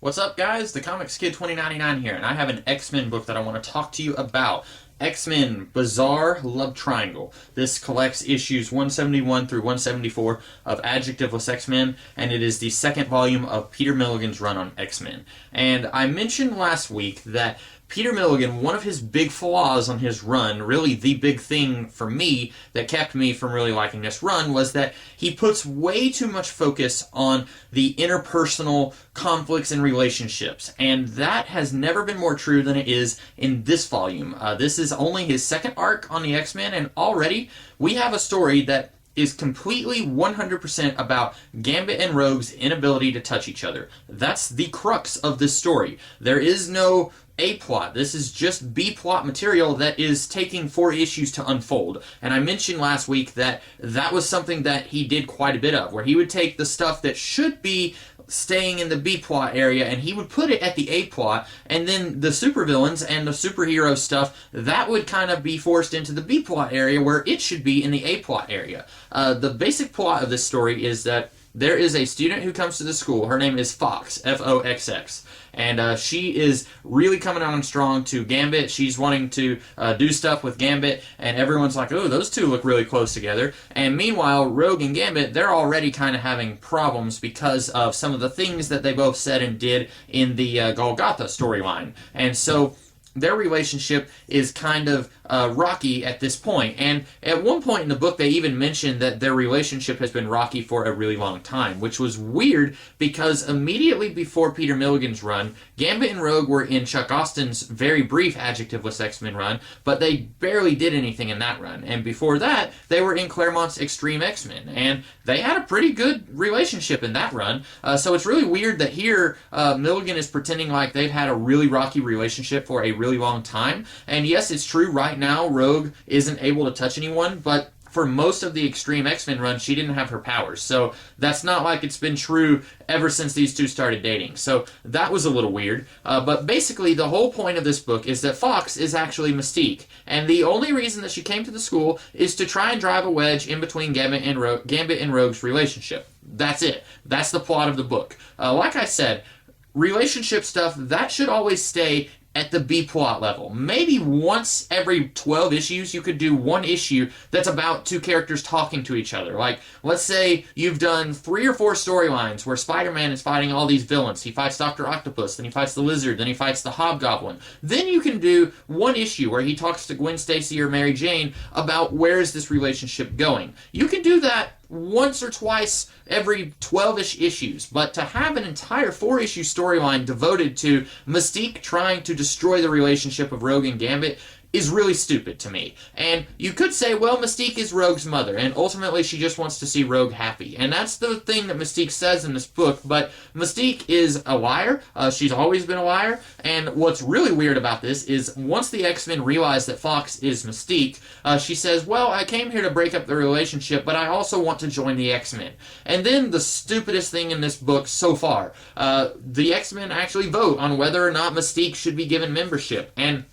What's up, guys? The Comics Kid 2099 here, and I have an X-Men book that I want to talk to you about. X-Men Bizarre Love Triangle. This collects issues 171 through 174 of Adjectiveless X-Men, and it is the second volume of Peter Milligan's run on X-Men. And I mentioned last week that Peter Milligan, one of his big flaws on his run, really the big thing for me that kept me from really liking this run, was that he puts way too much focus on the interpersonal conflicts and relationships. And that has never been more true than it is in this volume. This is only his second arc on the X-Men, and already we have a story that is completely 100% about Gambit and Rogue's inability to touch each other. That's the crux of this story. There is no A-plot. This is just B-plot material that is taking 4 issues to unfold. And I mentioned last week that that was something that he did quite a bit of, where he would take the stuff that should be staying in the B-plot area and he would put it at the A-plot, and then the supervillains and the superhero stuff, that would kind of be forced into the B-plot area where it should be in the A-plot area. The basic plot of this story is that there is a student who comes to the school. Her name is Fox, Foxx. And she is really coming on strong to Gambit. She's wanting to do stuff with Gambit, and everyone's like, oh, those two look really close together. And meanwhile, Rogue and Gambit, they're already kind of having problems because of some of the things that they both said and did in the Golgotha storyline. And so their relationship is kind of rocky at this point. And at one point in the book, they even mentioned that their relationship has been rocky for a really long time, which was weird because immediately before Peter Milligan's run, Gambit and Rogue were in Chuck Austin's very brief Adjectiveless X-Men run, but they barely did anything in that run. And before that, they were in Claremont's Extreme X-Men, and they had a pretty good relationship in that run. So it's really weird that here Milligan is pretending like they've had a really rocky relationship for a really long time. And yes, it's true, right now Rogue isn't able to touch anyone, but for most of the Extreme X-Men run, she didn't have her powers. So that's not like it's been true ever since these two started dating. So that was a little weird. But basically, the whole point of this book is that Fox is actually Mystique. And the only reason that she came to the school is to try and drive a wedge in between Gambit and Rogue's relationship. That's it. That's the plot of the book. Like I said, relationship stuff, that should always stay at the B-plot level. Maybe once every 12 issues you could do one issue that's about two characters talking to each other. Like, let's say you've done 3 or 4 storylines where Spider-Man is fighting all these villains. He fights Dr. Octopus, then he fights the Lizard, then he fights the Hobgoblin. Then you can do one issue where he talks to Gwen Stacy or Mary Jane about where is this relationship going. You can do that once or twice every 12-ish issues, but to have an entire 4-issue storyline devoted to Mystique trying to destroy the relationship of Rogue and Gambit is really stupid to me. And you could say, well, Mystique is Rogue's mother, and ultimately she just wants to see Rogue happy. And that's the thing that Mystique says in this book, but Mystique is a liar. She's always been a liar. And what's really weird about this is once the X-Men realize that Fox is Mystique, she says, well, I came here to break up the relationship, but I also want to join the X-Men. And then the stupidest thing in this book so far, the X-Men actually vote on whether or not Mystique should be given membership. And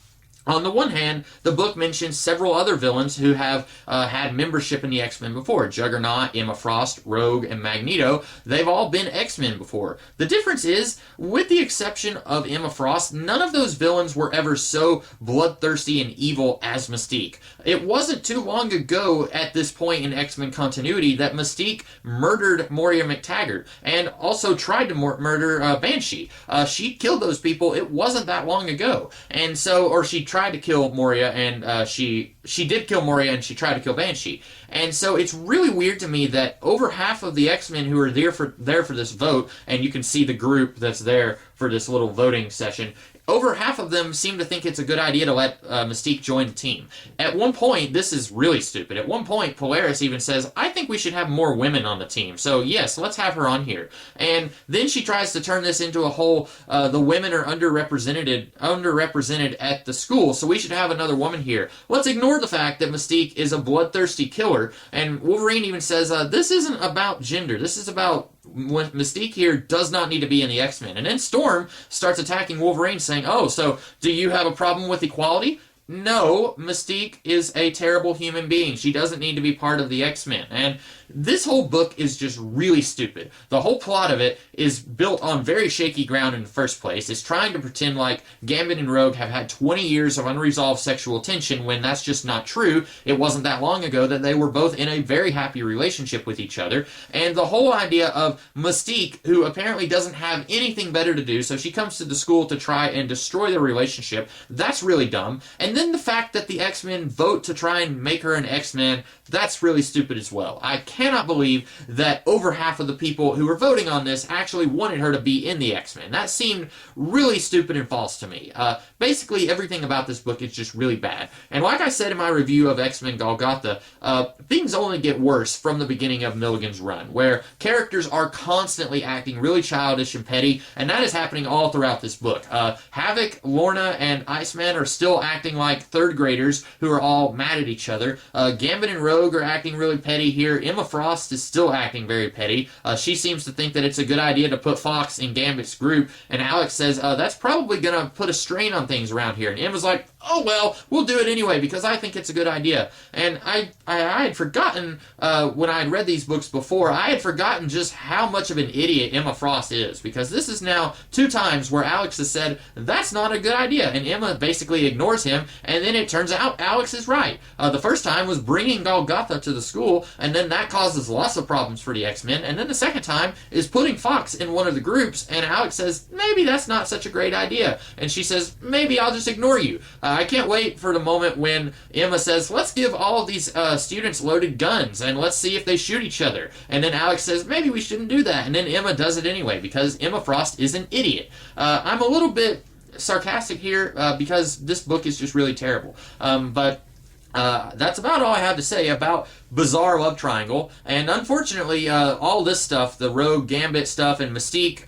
on the one hand, the book mentions several other villains who have had membership in the X-Men before. Juggernaut, Emma Frost, Rogue, and Magneto. They've all been X-Men before. The difference is, with the exception of Emma Frost, none of those villains were ever so bloodthirsty and evil as Mystique. It wasn't too long ago at this point in X-Men continuity that Mystique murdered Moira McTaggart and also tried to murder Banshee. She killed those people. It wasn't that long ago. And so, or she tried to kill Moria, and she did kill Moria, and she tried to kill Banshee. And so it's really weird to me that over half of the X-Men who are there for this vote, and you can see the group that's there for this little voting session, over half of them seem to think it's a good idea to let Mystique join the team. At one point, this is really stupid. At one point, Polaris even says, I think we should have more women on the team. So yes, let's have her on here. And then she tries to turn this into a whole, the women are underrepresented at the school, so we should have another woman here. Let's ignore the fact that Mystique is a bloodthirsty killer. And Wolverine even says, this isn't about gender. This is about Mystique here does not need to be in the X-Men. And then Storm starts attacking Wolverine saying, oh, so do you have a problem with equality? No, Mystique is a terrible human being. She doesn't need to be part of the X-Men. And this whole book is just really stupid. The whole plot of it is built on very shaky ground in the first place. It's trying to pretend like Gambit and Rogue have had 20 years of unresolved sexual tension when that's just not true. It wasn't that long ago that they were both in a very happy relationship with each other. And the whole idea of Mystique, who apparently doesn't have anything better to do, so she comes to the school to try and destroy their relationship, that's really dumb. And then the fact that the X-Men vote to try and make her an X-Man, that's really stupid as well. I cannot believe that over half of the people who were voting on this actually wanted her to be in the X-Men. That seemed really stupid and false to me. Basically, everything about this book is just really bad. And like I said in my review of X-Men Golgotha, things only get worse from the beginning of Milligan's run, where characters are constantly acting really childish and petty, and that is happening all throughout this book. Havoc, Lorna, and Iceman are still acting like third graders who are all mad at each other. Gambit and Rogue are acting really petty here. Emma Frost is still acting very petty. She seems to think that it's a good idea to put Fox in Gambit's group, and Alex says, that's probably going to put a strain on things around here. And Emma's like, oh well, we'll do it anyway because I think it's a good idea. And I had forgotten, when I had read these books before, I had forgotten just how much of an idiot Emma Frost is, because this is now 2 times where Alex has said, that's not a good idea, and Emma basically ignores him, and then it turns out Alex is right. The first time was bringing Golgotha to the school, and then that causes lots of problems for the X-Men, and then the second time is putting Fox in one of the groups, and Alex says, maybe that's not such a great idea, and she says, maybe I'll just ignore you. I can't wait for the moment when Emma says, let's give all of these students loaded guns, and let's see if they shoot each other, and then Alex says, maybe we shouldn't do that, and then Emma does it anyway, because Emma Frost is an idiot. I'm a little bit sarcastic here, because this book is just really terrible, but that's about all I have to say about Bizarre Love Triangle. And unfortunately, all this stuff, the Rogue Gambit stuff and Mystique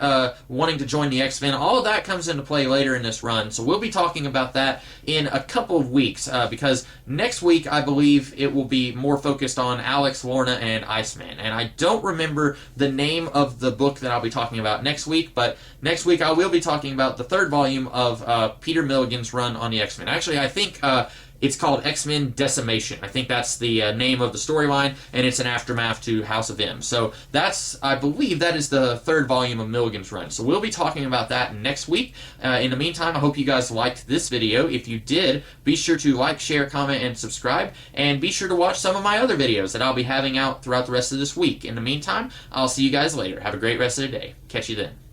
wanting to join the X-Men, all of that comes into play later in this run. So we'll be talking about that in a couple of weeks, because next week I believe it will be more focused on Alex, Lorna, and Iceman. And I don't remember the name of the book that I'll be talking about next week, but next week I will be talking about the 3rd volume of Peter Milligan's run on the X-Men. Actually, I think it's called X-Men Decimation. I think that's the name of the storyline, and it's an aftermath to House of M. So I believe that is the 3rd volume of Milligan's run. So we'll be talking about that next week. In the meantime, I hope you guys liked this video. If you did, be sure to like, share, comment, and subscribe. And be sure to watch some of my other videos that I'll be having out throughout the rest of this week. In the meantime, I'll see you guys later. Have a great rest of the day. Catch you then.